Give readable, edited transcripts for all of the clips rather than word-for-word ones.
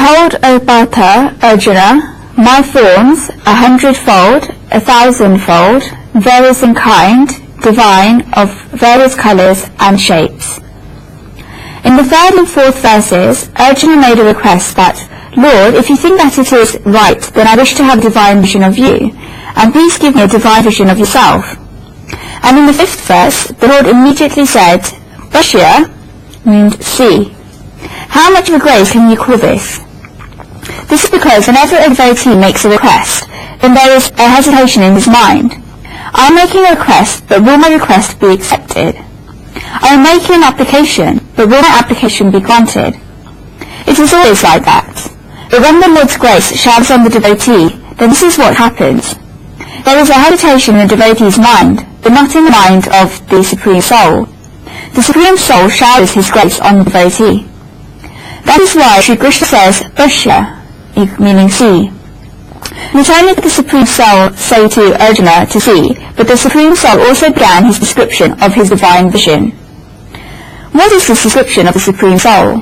Behold, O Pārtha, Arjuna, my forms, 100-fold, 1,000-fold, various in kind, divine, of various colours and shapes. In the third and fourth verses, Arjuna made a request that, Lord, if you think that it is right, then I wish to have a divine vision of you, and please give me a divine vision of yourself. And in the fifth verse, the Lord immediately said, Bhashya means see. How much of a grace can you call this? This is because whenever a devotee makes a request, then there is a hesitation in his mind. I am making a request, but will my request be accepted? I am making an application, but will my application be granted? It is always like that. But when the Lord's grace showers on the devotee, then this is what happens. There is a hesitation in the devotee's mind, but not in the mind of the Supreme Soul. The Supreme Soul showers His grace on the devotee. That is why Sri Krishna says, Bhashya, meaning see. Not only did the Supreme Soul say to Arjuna to see, but the Supreme Soul also began his description of his divine vision. What is this description of the Supreme Soul?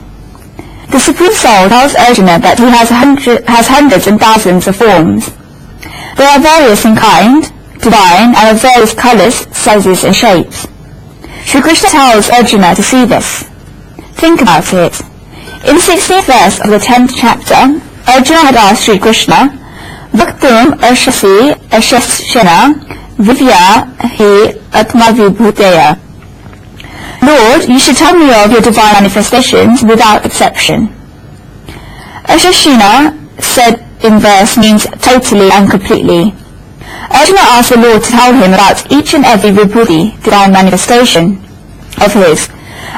The Supreme Soul tells Arjuna that he has hundreds and thousands of forms. They are various in kind, divine, and of various colours, sizes and shapes. Sri Krishna tells Arjuna to see this. Think about it. In the 16th verse of the 10th chapter, Arjuna had asked Sri Krishna, Bhaktum Arshasi Arshashana Vivya Hi Atmavibhuteya. Lord, you should tell me of your divine manifestations without exception. Arshashina, said in verse, means totally and completely. Arjuna asked the Lord to tell him about each and every vibhuti, divine manifestation of his.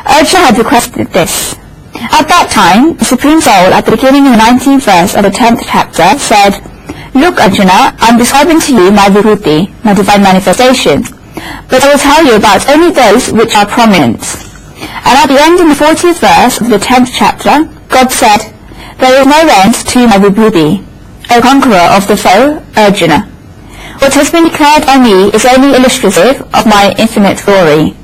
Arjuna had requested this. At that time, the Supreme Soul, at the beginning of the 19th verse of the 10th chapter, said, Look, Arjuna, I am describing to you my vibhuti, my divine manifestations, but I will tell you about only those which are prominent. And at the end in the 40th verse of the 10th chapter, God said, There is no end to my vibhuti, O conqueror of the foe, Arjuna. What has been declared by me is only illustrative of my infinite glory.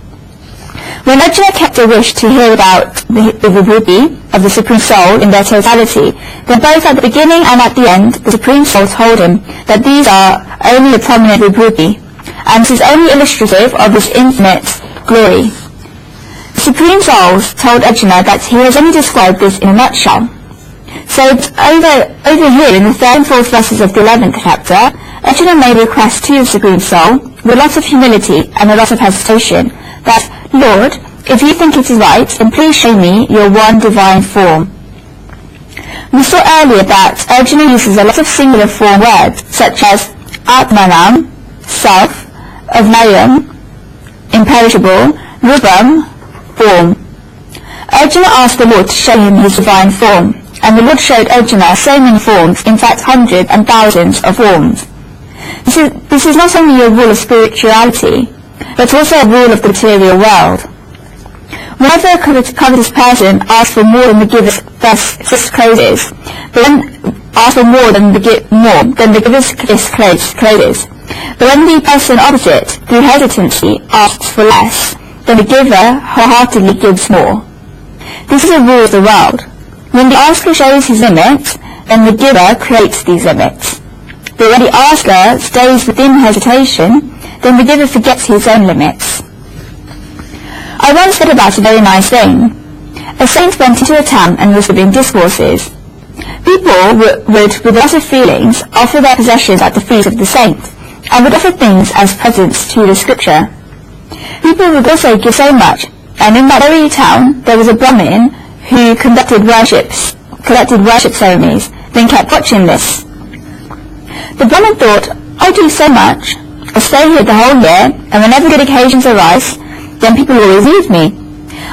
When Arjuna kept a wish to hear about the vibhuti of the Supreme Soul in their totality, then both at the beginning and at the end, the Supreme Soul told him that these are only a prominent vibhuti, and it is only illustrative of his infinite glory. The Supreme Soul told Arjuna that he has only described this in a nutshell. So over here in the 3rd and 4th verses of the 11th chapter, Arjuna made a request to the Supreme Soul with lots of humility and a lot of hesitation that, Lord, if you think it is right, then please show me your one divine form. We saw earlier that Arjuna uses a lot of singular form words such as Atmanam, self, Avnayam, imperishable, Rubam, form. Arjuna asked the Lord to show him his divine form, and the Lord showed Arjuna so many forms, in fact hundreds and thousands of forms. This is not only a rule of spirituality, but also a rule of the material world. Whenever a covetous person asks for more than the giver's fist closes, but then asks for more than the giver's fist closes. But when the person opposite, through hesitancy, asks for less, then the giver wholeheartedly gives more. This is a rule of the world. When the asker shows his limits, then the giver creates these limits. But when the asker stays within hesitation, then the giver forgets his own limits. I once read about a very nice thing. A saint went into a town and was giving discourses. People would, with a lot of feelings, offer their possessions at the feet of the saint, and would offer things as presents to the scripture. People would also give so much, and in that very town there was a Brahmin who conducted worship ceremonies, then kept watching this. The Brahmin thought, I do so much, I stay here the whole year, and whenever good occasions arise, then people always leave me.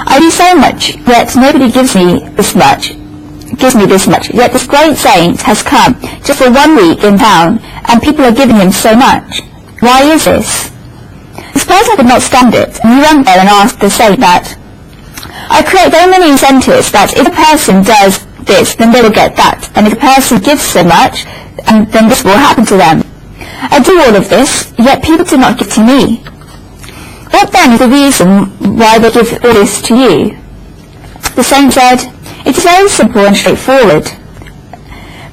I do so much, yet nobody gives me this much, yet this great saint has come just for 1 week in town, and people are giving him so much. Why is this? This person could not stand it, and he went there and asked the saint that, I create very many incentives that if a person does this, then they will get that, and if a person gives so much, then this will happen to them. I do all of this, yet people do not give to me. What then is the reason why they give all this to you? The saint said, It is very simple and straightforward.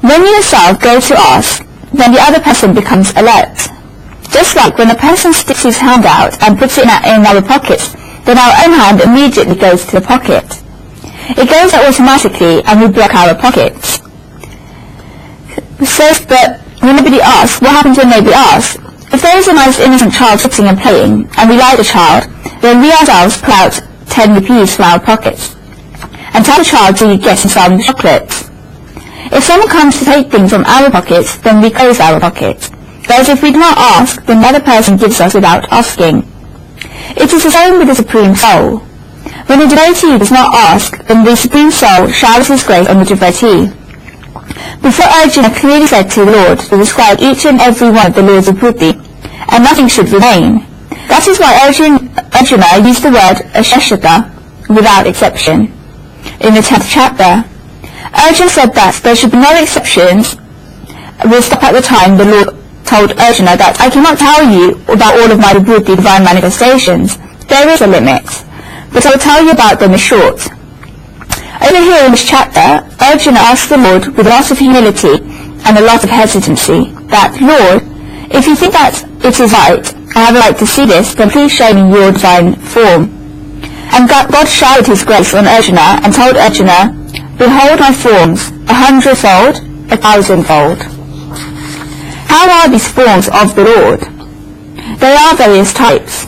When you yourself go to ask, then the other person becomes alert. Just like when a person sticks his hand out and puts it in our pocket, then our own hand immediately goes to the pocket. It goes there automatically and we block our pockets. So, but when nobody asks, what happens when nobody asks? If there is a nice innocent child sitting and playing, and we like the child, then we ourselves pull out 10 rupees from our pockets and tell the child to get some chocolates. If someone comes to take things from our pockets, then we close our pockets. Whereas if we do not ask, then the other person gives us without asking. It is the same with the Supreme Soul. When the devotee does not ask, then the Supreme Soul showers his grace on the devotee. Before Arjuna clearly said to the Lord to describe each and every one of the laws of buddhi, and nothing should remain. That is why Arjuna used the word ashashata, without exception, in the 10th chapter. Arjuna said that there should be no exceptions. We'll stop at the time the Lord told Arjuna that I cannot tell you about all of my buddhi divine manifestations. There is a limit, but I will tell you about them in short. Over here in this chapter, Arjuna asked the Lord with a lot of humility and a lot of hesitancy that, Lord, if you think that it is right, I have a right to see this, then please show me your divine form. And God showered his grace on Arjuna and told Arjuna, behold my forms, 100-fold, 1,000-fold. How are these forms of the Lord? There are various types.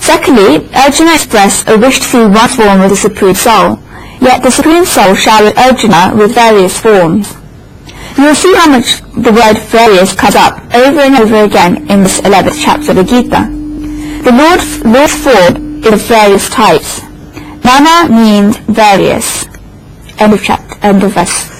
Secondly, Arjuna expressed a wish to see one form of the Supreme Soul, yet the Supreme Soul showered Arjuna with various forms. You will see how much the word various comes up over and over again in this 11th chapter of the Gita. The Lord's form is of various types. Nana means various. End of verse.